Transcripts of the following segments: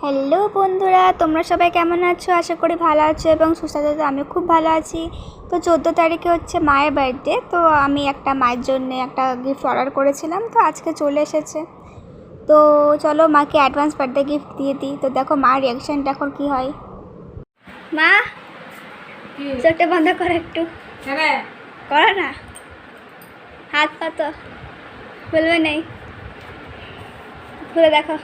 Hello বন্ধুরা, তোমরা সবাই কেমন আছো? আশা করি ভালো আছো এবং সুস্থ আছো। আমি খুব ভালো আছি। তো 14 তারিখে হচ্ছে মায়ের বার্থডে। তো আমি একটা মায়ের জন্য একটা গিফট অর্ডার করেছিলাম, তো আজকে চলে এসেছে। তো চলো মাকে অ্যাডভান্স বার্থডে গিফট দিয়ে দিই। তো দেখো মার রিয়াকশানটা এখন কী হয়। মা, চোখটা বন্ধ করো একটু। করো না, হাত কত খুলবে নেই, খুলে দেখো,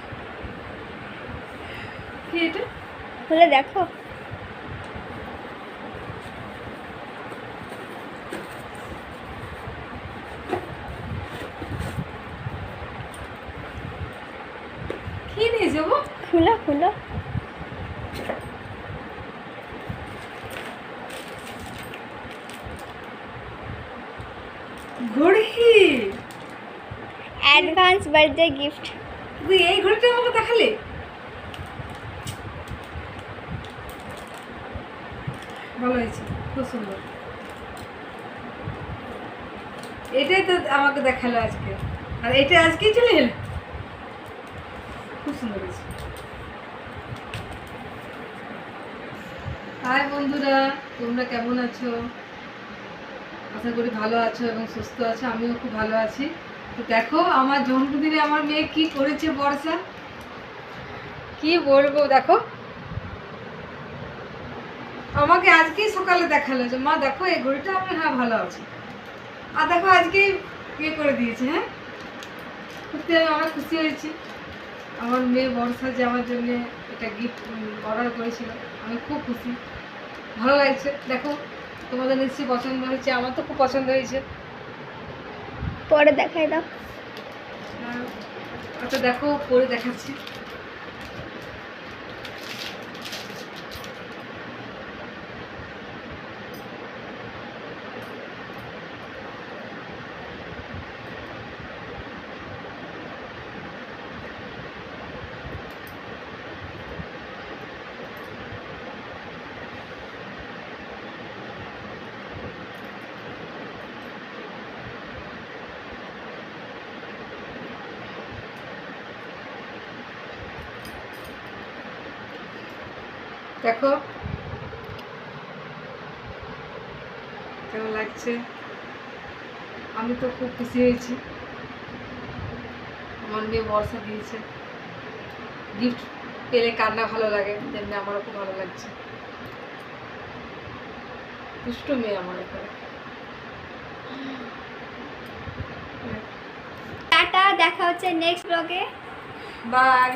খুলে দেখো। কি নিয়ে যাবো? খুলো খুলো। ঘড়ি? Advance birthday gift. তুই এই ঘড়িটা আমাকে দেখালি? ভালো হয়েছে, খুব সুন্দর। এটাই তো আমাকে দেখালো আজকে, আর এটা আজকেই চলে এলো। খুব সুন্দর হয়েছে। হাই বন্ধুরা, তোমরা কেমন আছো? আশা করি ভালো আছো এবং সুস্থ আছো। আমিও খুব ভালো আছি। তো দেখো আমার জন্মদিনে আমার মেয়ে কি করেছে বর্ষা, কি বলবো। দেখো আমাকে আজকেই সকালে দেখালো যে মা দেখো এই ঘড়িটা। আমি হ্যাঁ ভালো আছি। আর দেখো আজকেই ইয়ে করে দিয়েছে। হ্যাঁ, সত্যি আমি অনেক খুশি হয়েছি। আমার মেয়ে বর্ষা যে আমার জন্য এটা গিফট অর্ডার করেছিল, আমি খুব খুশি, ভালো লাগছে। দেখো তোমাদের নিশ্চয়ই পছন্দ হয়েছে, আমার তো খুব পছন্দ হয়েছে। পরে দেখাই দাও। আচ্ছা দেখো পরে দেখাচ্ছি। দেখো কেমন লাগছে। আমি তো খুব খুশি হয়েছি। আমার মেয়ে বর্ষা দিয়েছে গিফট, পেলে কান্না ভালো লাগে, তেমনি আমারও খুব ভালো লাগছে। দুষ্টু মেয়ে আমার উপরে। টাটা, দেখা হচ্ছে নেক্সট ব্লগে। বাই।